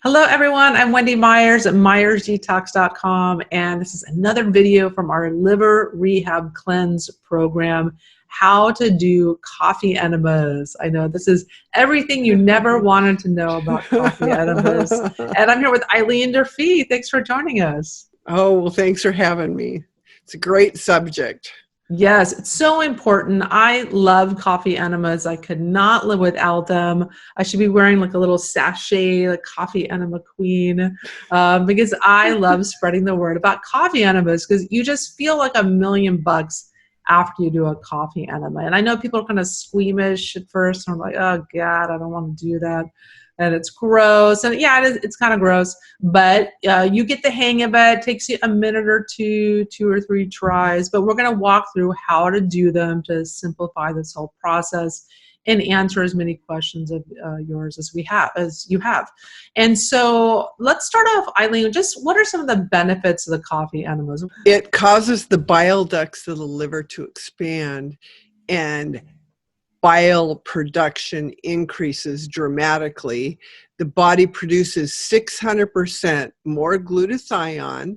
Hello, everyone. I'm Wendy Myers at MyersDetox.com, and this is another video from our Liver Rehab Cleanse program, how to do coffee enemas. I know this is everything you never wanted to know about coffee enemas. And I'm here with Eileen Durfee. Thanks for joining us. Oh, well, thanks for having me. It's a great subject. Yes, it's so important. I love coffee enemas. I could not live without them. I should be wearing like a little sachet, like coffee enema queen, because I love spreading the word about coffee enemas because you just feel like $1,000,000 after you do a coffee enema. And I know people are kind of squeamish at first and are like, oh God, I don't want to do that. And it's gross. And yeah, it's kind of gross, but you get the hang of it. It takes you a minute or two or three tries, but we're going to walk through how to do them to simplify this whole process and answer as many questions of yours as you have. And so let's start off, Eileen, just what are some of the benefits of the coffee enemas? It causes the bile ducts of the liver to expand, and bile production increases dramatically. The body produces 600% more glutathione.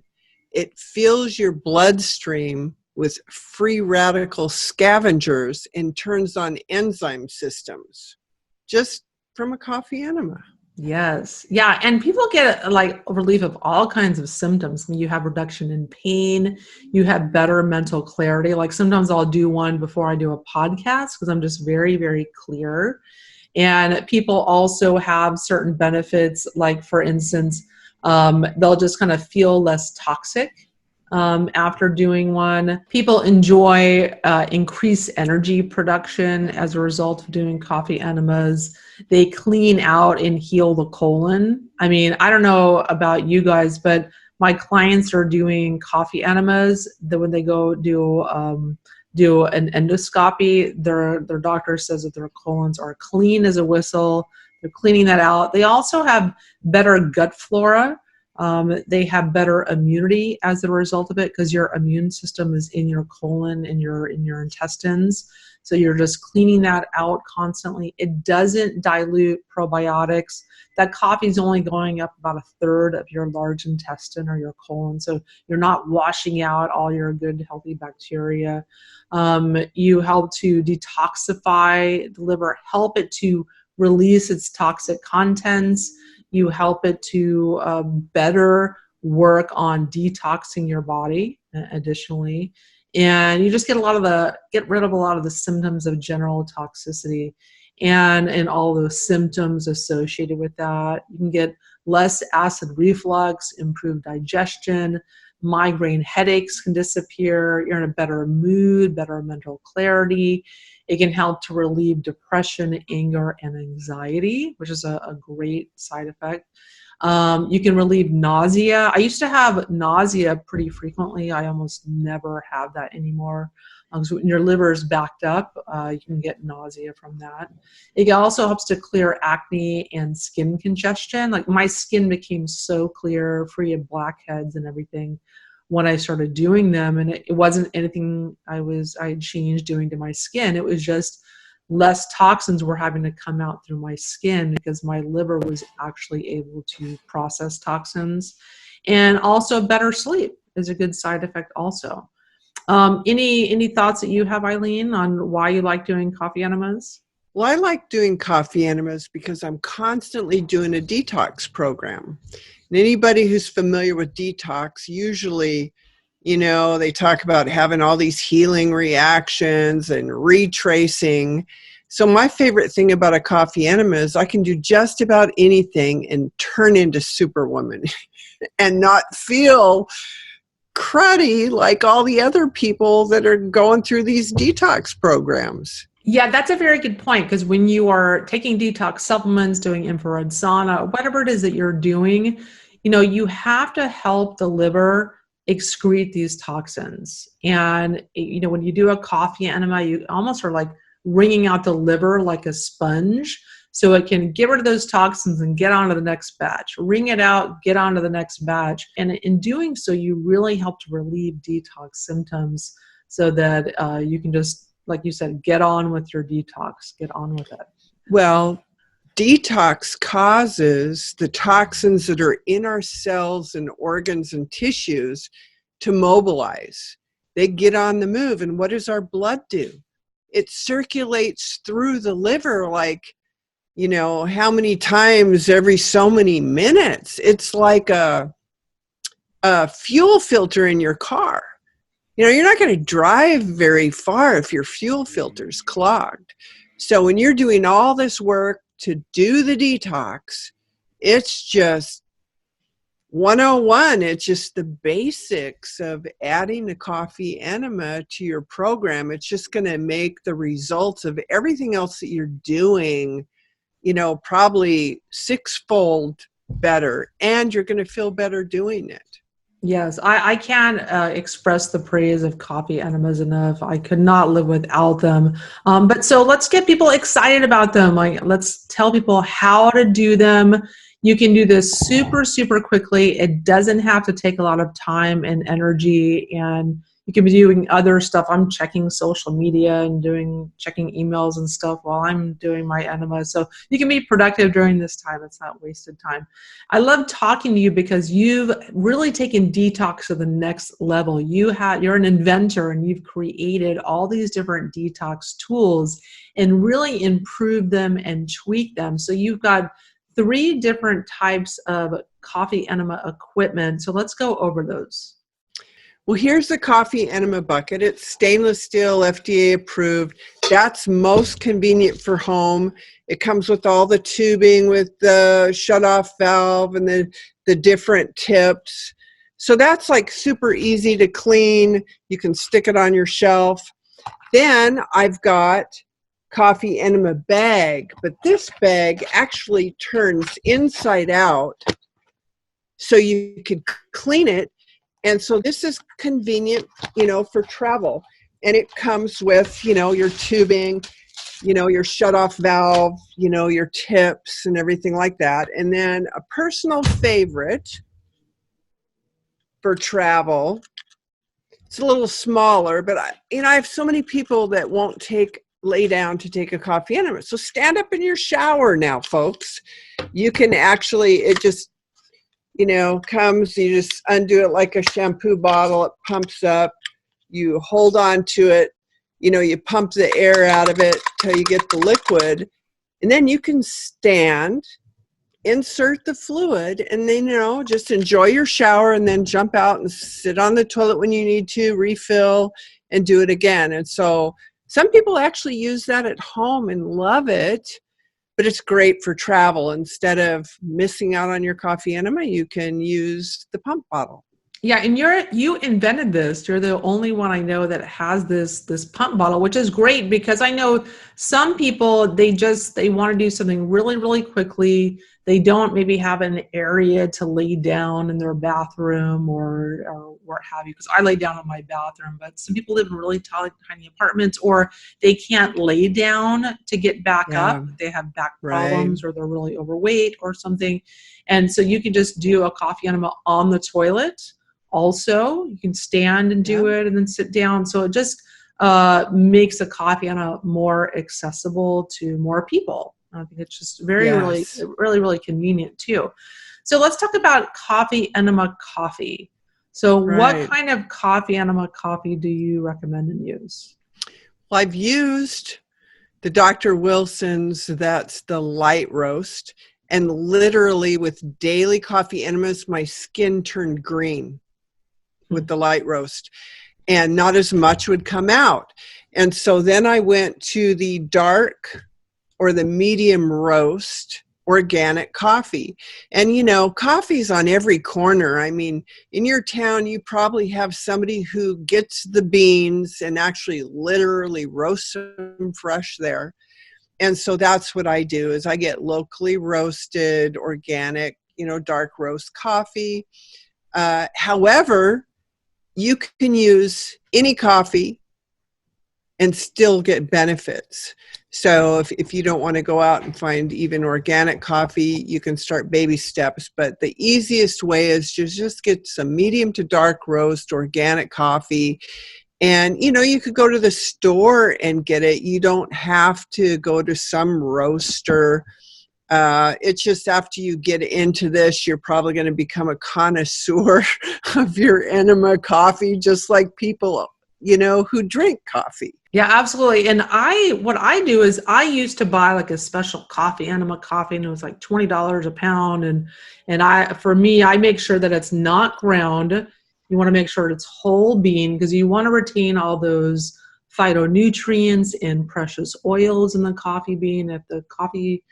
It fills your bloodstream with free radical scavengers and turns on enzyme systems just from a coffee enema. Yes. Yeah. And people get like relief of all kinds of symptoms. I mean, you have reduction in pain, you have better mental clarity. Like sometimes I'll do one before I do a podcast because I'm just very, very clear. And people also have certain benefits, like for instance, they'll just kind of feel less toxic after doing one. People enjoy increased energy production as a result of doing coffee enemas. They clean out and heal the colon. I mean, I don't know about you guys, but my clients are doing coffee enemas. That when they go do an endoscopy, their doctor says that their colons are clean as a whistle. They're cleaning that out. They also have better gut flora. They have better immunity as a result of it because your immune system is in your colon, in your intestines. So you're just cleaning that out constantly. It doesn't dilute probiotics. That coffee is only going up about 1/3 of your large intestine or your colon. So you're not washing out all your good, healthy bacteria. You help to detoxify the liver, help it to release its toxic contents. You help it to better work on detoxing your body additionally. And you just get rid of a lot of the symptoms of general toxicity and all those symptoms associated with that. You can get less acid reflux, improved digestion, migraine headaches can disappear. You're in a better mood, better mental clarity. It can help to relieve depression, anger, and anxiety, which is a great side effect. You can relieve nausea. I used to have nausea pretty frequently. I almost never have that anymore. So when your liver is backed up, you can get nausea from that. It also helps to clear acne and skin congestion. Like my skin became so clear, free of blackheads and everything when I started doing them. And it wasn't anything I changed doing to my skin. It was just less toxins were having to come out through my skin because my liver was actually able to process toxins. And also better sleep is a good side effect also. Any thoughts that you have, Eileen, on why you like doing coffee enemas? Well, I like doing coffee enemas because I'm constantly doing a detox program. And anybody who's familiar with detox, usually, they talk about having all these healing reactions and retracing. So my favorite thing about a coffee enema is I can do just about anything and turn into Superwoman and not feel cruddy like all the other people that are going through these detox programs. Yeah, that's a very good point because when you are taking detox supplements, doing infrared sauna, whatever it is that you're doing, you have to help the liver excrete these toxins. And, when you do a coffee enema, you almost are like wringing out the liver like a sponge so it can get rid of those toxins and get on to the next batch. Wring it out, get on to the next batch. And in doing so, you really help to relieve detox symptoms so that you can just, like you said, get on with your detox, get on with it. Well, Detox causes the toxins that are in our cells and organs and tissues to mobilize. They get on the move. And what does our blood do? It circulates through the liver like, how many times every so many minutes. It's like a fuel filter in your car. You're not going to drive very far if your fuel filter's clogged. So when you're doing all this work to do the detox, it's just 101. It's just the basics of adding a coffee enema to your program. It's just going to make the results of everything else that you're doing, probably sixfold better, and you're going to feel better doing it. Yes, I can't express the praise of coffee enemas enough. I could not live without them. But so let's get people excited about them. Like, let's tell people how to do them. You can do this super, super quickly. It doesn't have to take a lot of time and energy, and you can be doing other stuff. I'm checking social media and checking emails and stuff while I'm doing my enema. So you can be productive during this time. It's not wasted time. I love talking to you because you've really taken detox to the next level. You're an inventor, and you've created all these different detox tools and really improved them and tweaked them. So you've got 3 different types of coffee enema equipment. So let's go over those. Well, here's the coffee enema bucket. It's stainless steel, FDA approved. That's most convenient for home. It comes with all the tubing with the shutoff valve and the different tips. So that's like super easy to clean. You can stick it on your shelf. Then I've got coffee enema bag, but this bag actually turns inside out so you could clean it. And so this is convenient, for travel. And it comes with, your tubing, your shutoff valve, your tips and everything like that. And then a personal favorite for travel, it's a little smaller, but I have so many people that won't lay down to take a coffee enema. So stand up in your shower now, folks. You can actually, it just, comes, you just undo it like a shampoo bottle. It pumps up. You hold on to it. You pump the air out of it till you get the liquid. And then you can stand, insert the fluid, and then, just enjoy your shower and then jump out and sit on the toilet when you need to, refill, and do it again. And so some people actually use that at home and love it. But it's great for travel. Instead of missing out on your coffee enema, you can use the pump bottle. Yeah, and you invented this. You're the only one I know that has this pump bottle, which is great because I know some people, they want to do something really, really quickly. They don't maybe have an area to lay down in their bathroom or what have you, because I lay down in my bathroom, but some people live in really tiny apartments, or they can't lay down to get back up. They have back problems, or they're really overweight or something. And so you can just do a coffee enema on the toilet. Also, you can stand and do it and then sit down. So it just makes a coffee enema more accessible to more people. I think it's just really convenient too. So let's talk about coffee enema coffee. So what kind of coffee enema coffee do you recommend and use? Well, I've used the Dr. Wilson's, that's the light roast. And literally with daily coffee enemas, my skin turned green with the light roast. And not as much would come out. And so then I went to the dark or the medium roast organic coffee. And, coffee's on every corner. I mean, in your town, you probably have somebody who gets the beans and actually literally roasts them fresh there. And so that's what I do is I get locally roasted, organic, dark roast coffee. However, you can use any coffee and still get benefits. So if you don't want to go out and find even organic coffee, you can start baby steps. But the easiest way is just get some medium to dark roast organic coffee. And, you could go to the store and get it. You don't have to go to some roaster. It's just after you get into this, you're probably going to become a connoisseur of your enema coffee, just like people, who drink coffee. Yeah, absolutely. And what I do is I used to buy like a special coffee, enema coffee, and it was like $20 a pound. For me, I make sure that it's not ground. You want to make sure it's whole bean because you want to retain all those phytonutrients and precious oils in the coffee bean. If the coffee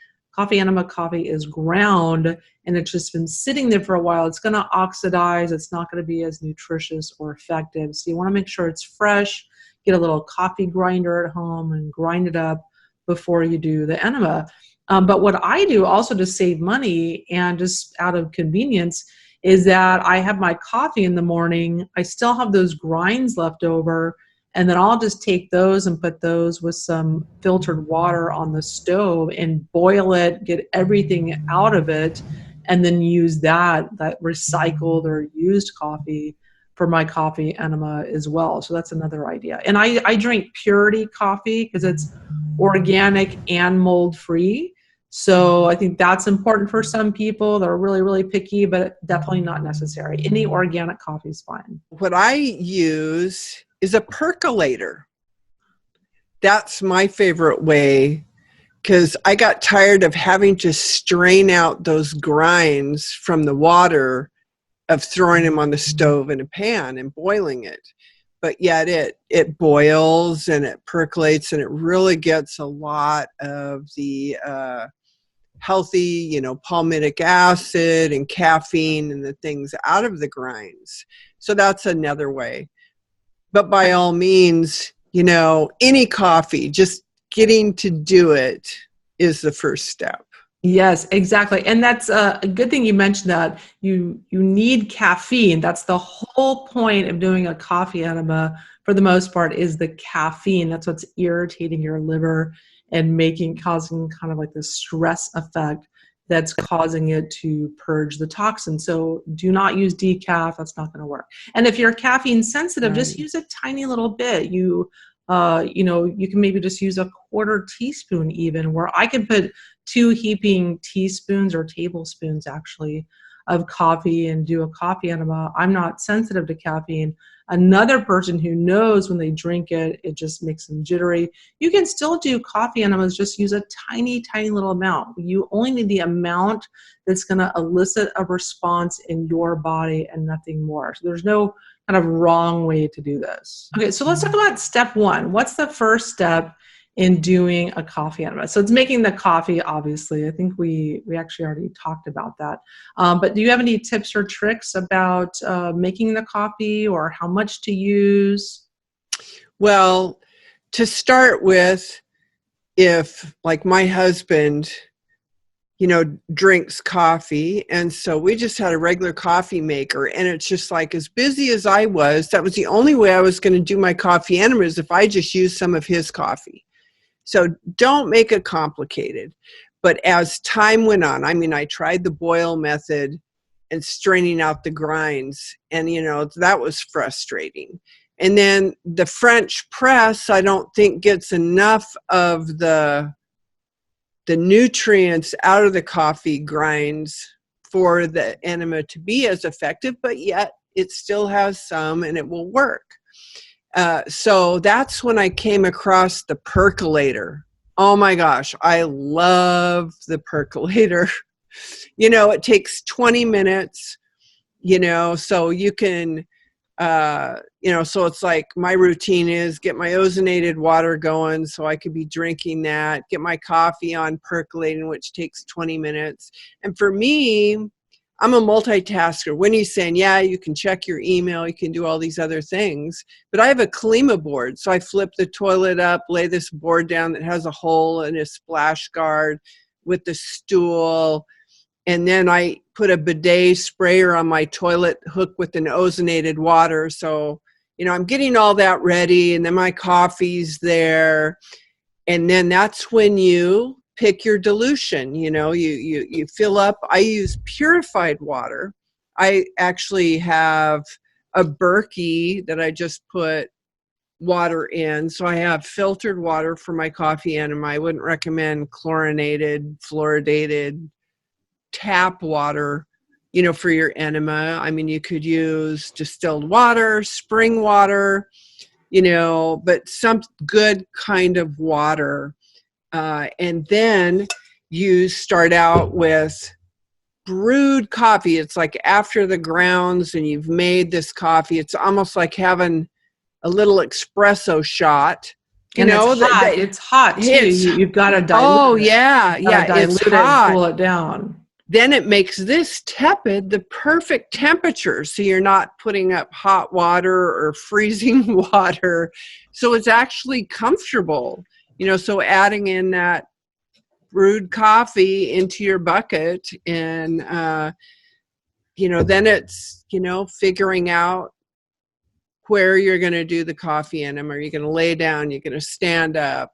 enema coffee is ground and it's just been sitting there for a while, it's going to oxidize. It's not going to be as nutritious or effective. So you want to make sure it's fresh. Get a little coffee grinder at home and grind it up before you do the enema. But what I do also to save money and just out of convenience is that I have my coffee in the morning. I still have those grinds left over, and then I'll just take those and put those with some filtered water on the stove and boil it, get everything out of it, and then use that recycled or used coffee for my coffee enema as well. So that's another idea. And I drink Purity coffee because it's organic and mold free. So I think that's important for some people that are really, really picky, but definitely not necessary. Any organic coffee is fine. What I use is a percolator. That's my favorite way because I got tired of having to strain out those grinds from the water of throwing them on the stove in a pan and boiling it. But yet it boils and it percolates and it really gets a lot of the healthy, palmitic acid and caffeine and the things out of the grinds. So that's another way. But by all means, any coffee, just getting to do it is the first step. Yes, exactly. And that's a good thing you mentioned that you need caffeine. That's the whole point of doing a coffee enema for the most part is the caffeine. That's what's irritating your liver and causing kind of like this stress effect that's causing it to purge the toxin. So do not use decaf. That's not going to work. And if you're caffeine sensitive, just use a tiny little bit. You can maybe just use a quarter teaspoon even, where I can put 2 heaping teaspoons or tablespoons actually of coffee and do a coffee enema. I'm not sensitive to caffeine. Another person who knows when they drink it, it just makes them jittery. You can still do coffee enemas, just use a tiny, tiny little amount. You only need the amount that's going to elicit a response in your body and nothing more. So there's no kind of wrong way to do this. Okay, so let's talk about step 1. What's the first step in doing a coffee enema? So it's making the coffee, obviously. I think we actually already talked about that. But do you have any tips or tricks about making the coffee or how much to use? Well, to start with, if like my husband, drinks coffee. And so we just had a regular coffee maker. And it's just like as busy as I was, that was the only way I was going to do my coffee enemas if I just used some of his coffee. So don't make it complicated. But as time went on, I tried the boil method and straining out the grinds. And, that was frustrating. And then the French press, I don't think gets enough of the nutrients out of the coffee grinds for the enema to be as effective, but yet it still has some and it will work. So that's when I came across the percolator. Oh my gosh, I love the percolator. It takes 20 minutes, so you can, so it's like my routine is get my ozonated water going so I could be drinking that, get my coffee on percolating, which takes 20 minutes. And for me, I'm a multitasker. Wendy's saying, yeah, you can check your email, you can do all these other things, but I have a Klima board. So I flip the toilet up, lay this board down that has a hole and a splash guard with the stool. And then I put a bidet sprayer on my toilet hook with an ozonated water. So, I'm getting all that ready, and then my coffee's there. And then that's when you pick your dilution. You fill up. I use purified water. I actually have a Berkey that I just put water in. So I have filtered water for my coffee enema. I wouldn't recommend chlorinated, fluoridated tap water, for your enema. I mean, you could use distilled water, spring water, but some good kind of water. And then you start out with brewed coffee. It's like after the grounds and you've made this coffee, it's almost like having a little espresso shot. And it's hot too. You've got to dilute it. It's dilute it and cool it down. Then it makes this tepid the perfect temperature. So you're not putting up hot water or freezing water. So it's actually comfortable, so adding in that brewed coffee into your bucket and, then it's, figuring out where you're going to do the coffee enema. Are you going to lay down? You're going to stand up,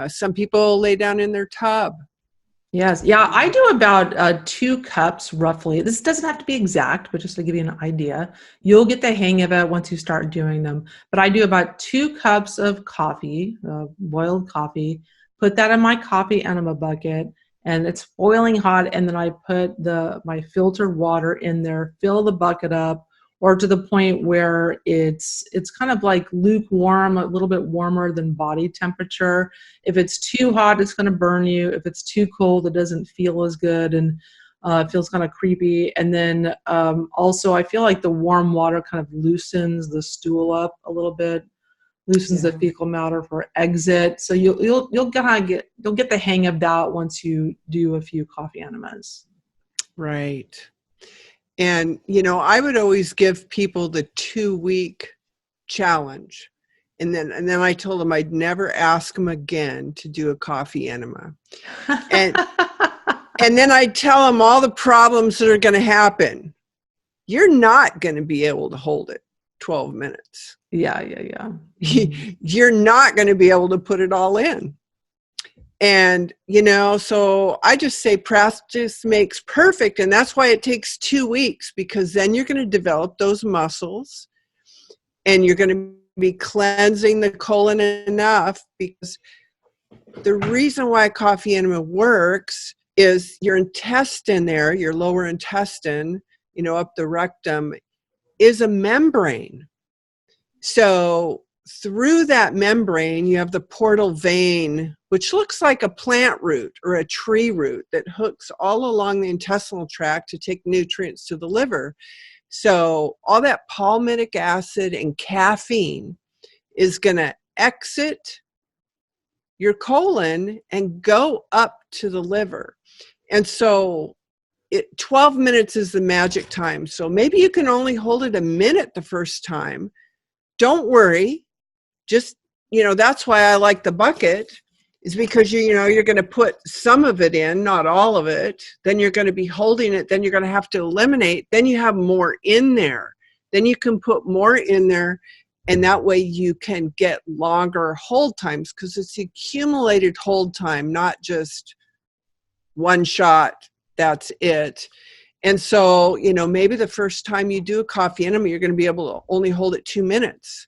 some people lay down in their tub. Yes. Yeah. I do about 2 cups roughly. This doesn't have to be exact, but just to give you an idea, you'll get the hang of it once you start doing them. But I do about 2 cups of coffee, boiled coffee, put that in my coffee enema bucket, and it's boiling hot. And then I put my filtered water in there, fill the bucket up, or to the point where it's kind of like lukewarm, a little bit warmer than body temperature. If it's too hot, it's going to burn you. If it's too cold, it doesn't feel as good and it feels kind of creepy. And then also, I feel like the warm water kind of loosens the stool up a little bit, loosens the fecal matter for exit. So you'll get the hang of that once you do a few coffee enemas. Right. And, I would always give people the 2-week challenge. And then I told them I'd never ask them again to do a coffee enema. And then I'd tell them all the problems that are going to happen. You're not going to be able to hold it 12 minutes. Yeah. You're not going to be able to put it all in. And, so I just say practice makes perfect. And that's why it takes 2 weeks, because then you're going to develop those muscles and you're going to be cleansing the colon enough. Because the reason why coffee enema works is your intestine there, your lower intestine, up the rectum, is a membrane. So through that membrane, you have the portal vein, which looks like a plant root or a tree root that hooks all along the intestinal tract to take nutrients to the liver. So all that palmitic acid and caffeine is going to exit your colon and go up to the liver. And so 12 minutes is the magic time. So maybe you can only hold it a minute the first time. Don't worry. Just, that's why I like the bucket, is because, you're going to put some of it in, not all of it. Then you're going to be holding it. Then you're going to have to eliminate. Then you have more in there. Then you can put more in there. And that way you can get longer hold times, because it's accumulated hold time, not just one shot. That's it. And so, maybe the first time you do a coffee enema, you're going to be able to only hold it 2 minutes.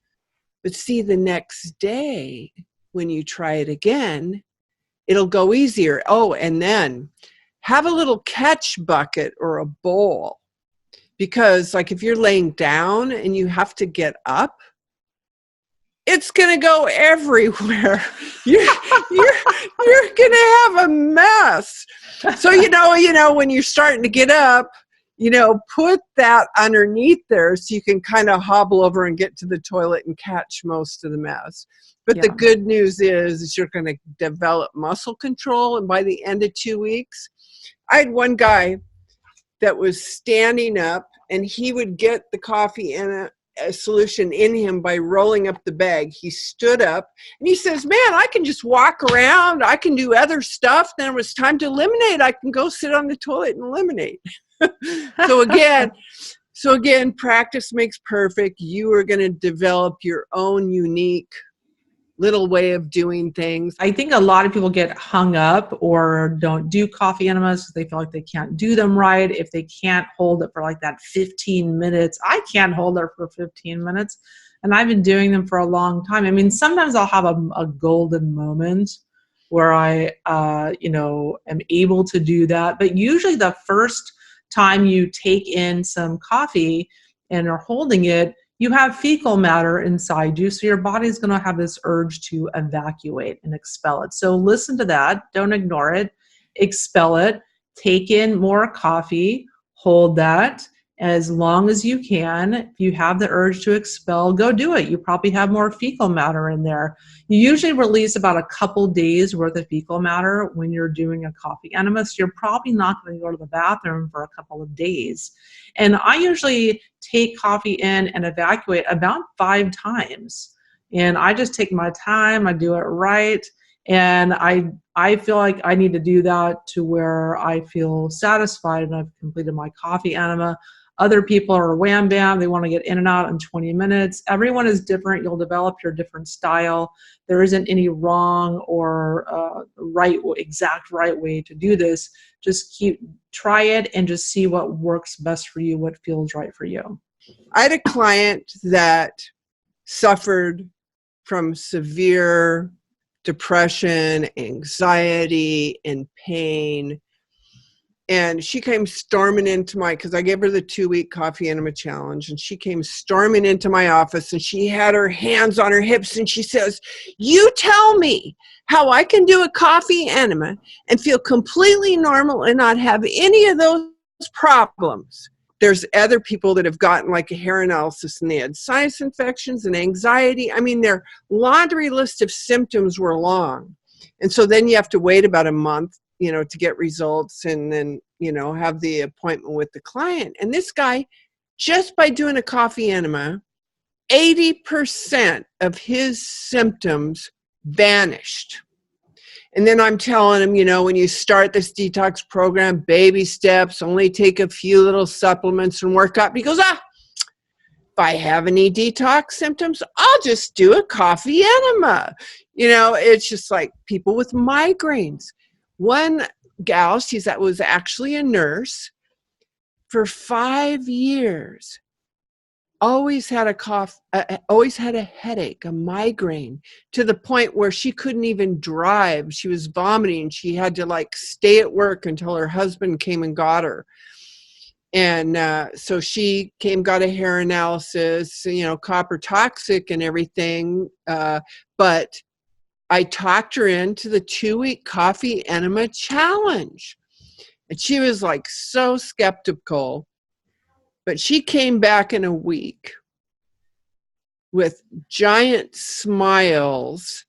But see, the next day, when you try it again, it'll go easier. Oh, and then have a little catch bucket or a bowl. Because like if you're laying down and you have to get up, it's going to go everywhere. You're going to have a mess. So, when you're starting to get up, put that underneath there so you can kind of hobble over and get to the toilet and catch most of the mess. But the good news is you're going to develop muscle control. And by the end of 2 weeks, I had one guy that was standing up, and he would get the coffee in a solution in him by rolling up the bag. He stood up and he says, man, I can just walk around. I can do other stuff. Then it was time to eliminate. I can go sit on the toilet and eliminate. So again, practice makes perfect. You are going to develop your own unique little way of doing things. I think a lot of people get hung up or don't do coffee enemas because they feel like they can't do them right. If they can't hold it for like that 15 minutes, I can't hold it for 15 minutes. and I've been doing them for a long time. I mean, sometimes I'll have a golden moment where I, am able to do that. But usually the first time you take in some coffee and are holding it, you have fecal matter inside you. So your body's going to have this urge to evacuate and expel it. So listen to that. Don't ignore it. Expel it. Take in more coffee. Hold that as long as you can. If you have the urge to expel, go do it. You probably have more fecal matter in there. You usually release about a couple days worth of fecal matter when you're doing a coffee enema. So you're probably not going to go to the bathroom for a couple of days. And I usually take coffee in and evacuate about 5 times. And I just take my time. I do it right. And I feel like I need to do that to where I feel satisfied and I've completed my coffee enema. Other people are wham bam. They want to get in and out in 20 minutes. Everyone is different. You'll develop your different style. There isn't any wrong or exact right way to do this. Just try it and just see what works best for you, what feels right for you. I had a client that suffered from severe depression, anxiety, and pain. And she came storming into because I gave her the 2-week coffee enema challenge, and she came storming into my office and she had her hands on her hips and she says, "You tell me how I can do a coffee enema and feel completely normal and not have any of those problems." There's other people that have gotten like a hair analysis and they had sinus infections and anxiety. I mean, their laundry list of symptoms were long. And so then you have to wait about a month, to get results and then, have the appointment with the client. And this guy, just by doing a coffee enema, 80% of his symptoms vanished. And then I'm telling him, when you start this detox program, baby steps, only take a few little supplements and work up. He goes, if I have any detox symptoms, I'll just do a coffee enema. It's just like people with migraines. One gal, that was actually a nurse for 5 years. Always had a cough, always had a headache, a migraine, to the point where she couldn't even drive. She was vomiting. She had to stay at work until her husband came and got her. And so she got a hair analysis, copper toxic and everything. But I talked her into the 2-week coffee enema challenge. And she was so skeptical. But she came back in a week with giant smiles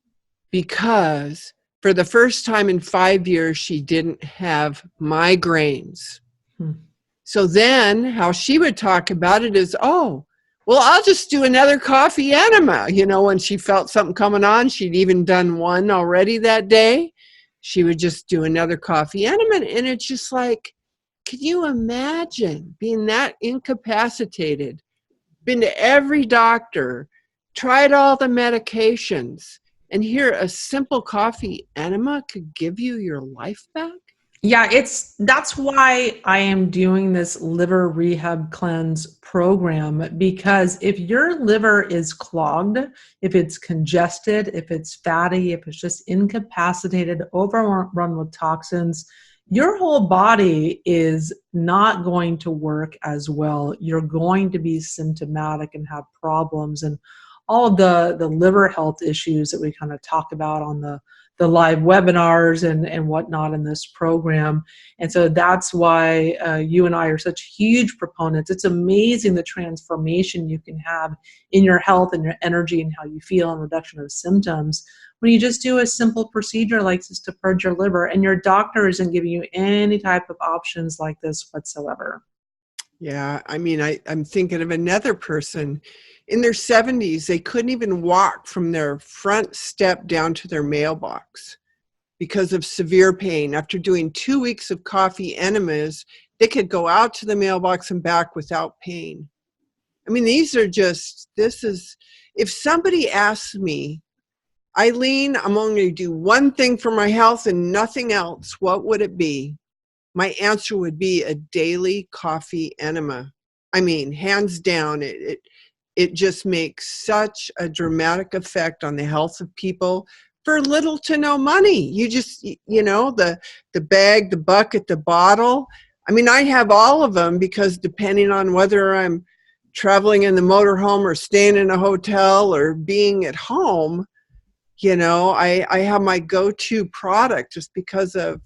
because for the first time in 5 years, she didn't have migraines. So then how she would talk about it is, I'll just do another coffee enema. When she felt something coming on, she'd even done one already that day. She would just do another coffee enema. And it's just can you imagine being that incapacitated, been to every doctor, tried all the medications, and here a simple coffee enema could give you your life back? Yeah, that's why I am doing this Liver Rehab Cleanse program, because if your liver is clogged, if it's congested, if it's fatty, if it's just incapacitated, overrun with toxins, your whole body is not going to work as well. You're going to be symptomatic and have problems, and all of the liver health issues that we kind of talk about on the live webinars and whatnot in this program. And so that's why you and I are such huge proponents. It's amazing the transformation you can have in your health and your energy and how you feel and reduction of symptoms when you just do a simple procedure like this to purge your liver, and your doctor isn't giving you any type of options like this whatsoever. Yeah, I mean, I'm thinking of another person in their 70s. They couldn't even walk from their front step down to their mailbox because of severe pain. After doing 2 weeks of coffee enemas, they could go out to the mailbox and back without pain. I mean, if somebody asks me, Eileen, I'm only going to do one thing for my health and nothing else, what would it be? My answer would be a daily coffee enema. I mean, hands down, it just makes such a dramatic effect on the health of people for little to no money. You just, the bag, the bucket, the bottle. I mean, I have all of them because depending on whether I'm traveling in the motorhome or staying in a hotel or being at home, I have my go-to product just because of,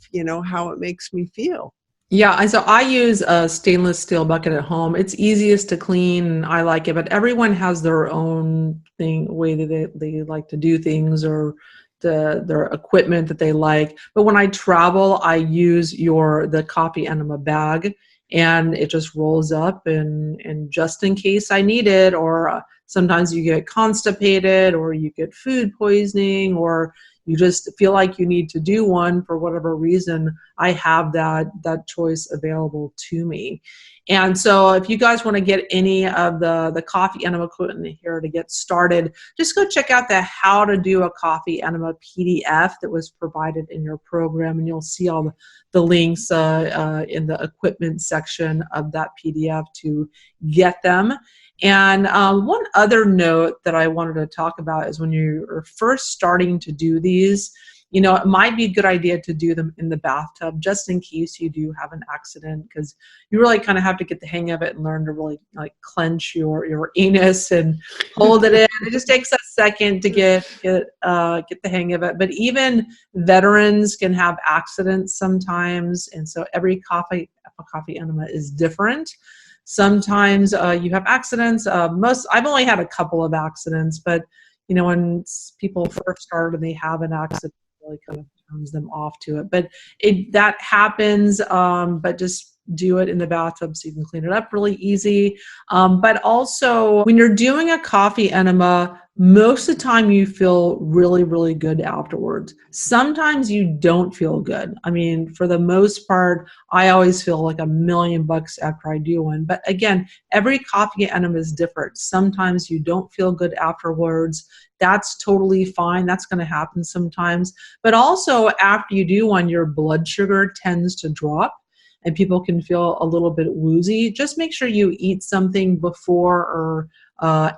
how it makes me feel. Yeah, and so I use a stainless steel bucket at home. It's easiest to clean, and I like it, but everyone has their own way that they like to do things, or their equipment that they like. But when I travel, I use the coffee enema bag, and it just rolls up, and just in case I need it, or sometimes you get constipated, or you get food poisoning, or you just feel like you need to do one for whatever reason, I have that choice available to me. And so if you guys want to get any of the coffee enema equipment here to get started, just go check out the How to Do a Coffee Enema PDF that was provided in your program, and you'll see all the links in the equipment section of that PDF to get them. And one other note that I wanted to talk about is when you're first starting to do these, it might be a good idea to do them in the bathtub just in case you do have an accident, because you really kind of have to get the hang of it and learn to really clench your anus and hold it in. It just takes a second to get the hang of it. But even veterans can have accidents sometimes, and so every coffee enema is different. Sometimes you have accidents. I've only had a couple of accidents, but when people first start and they have an accident, it really kind of turns them off to it. But that happens. But just do it in the bathtub so you can clean it up really easy. But also, when you're doing a coffee enema, most of the time you feel really, really good afterwards. Sometimes you don't feel good. I mean, for the most part, I always feel like $1,000,000 after I do one. But again, every coffee enema is different. Sometimes you don't feel good afterwards. That's totally fine. That's going to happen sometimes. But also, after you do one, your blood sugar tends to drop, and people can feel a little bit woozy. Just make sure you eat something before or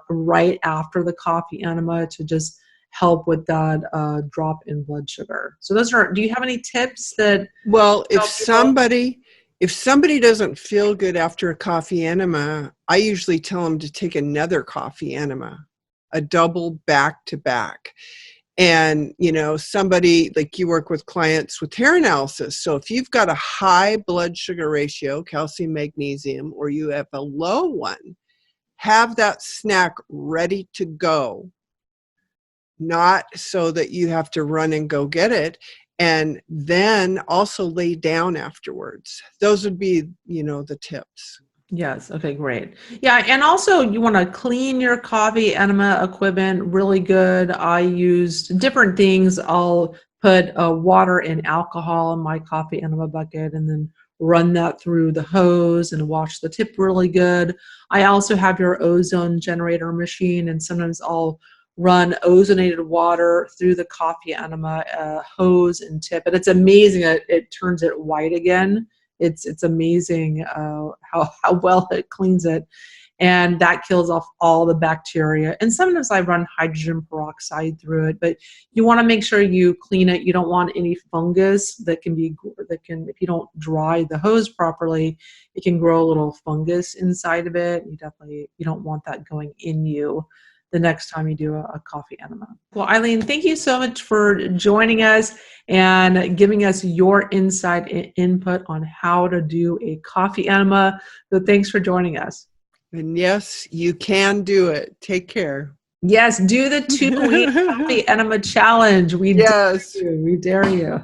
right after the coffee enema to just help with that drop in blood sugar. So do you have any tips that? Well, if somebody doesn't feel good after a coffee enema, I usually tell them to take another coffee enema, a double back to back. And, somebody like you work with clients with hair analysis. So if you've got a high blood sugar ratio, calcium, magnesium, or you have a low one, have that snack ready to go, not so that you have to run and go get it. And then also lay down afterwards. Those would be, the tips. Yes. Okay, great. Yeah. And also you want to clean your coffee enema equipment really good. I used different things. I'll put water and alcohol in my coffee enema bucket and then run that through the hose and wash the tip really good. I also have your ozone generator machine, and sometimes I'll run ozonated water through the coffee enema hose and tip. And it's amazing. It turns it white again. It's amazing how well it cleans it, and that kills off all the bacteria. And sometimes I run hydrogen peroxide through it, but you want to make sure you clean it. You don't want any fungus that can, if you don't dry the hose properly, it can grow a little fungus inside of it. You don't want that going in you the next time you do a coffee enema. Well, Eileen, thank you so much for joining us and giving us your insight and input on how to do a coffee enema. So thanks for joining us. And yes, you can do it. Take care. Yes, do the 2-week coffee enema challenge. We dare you.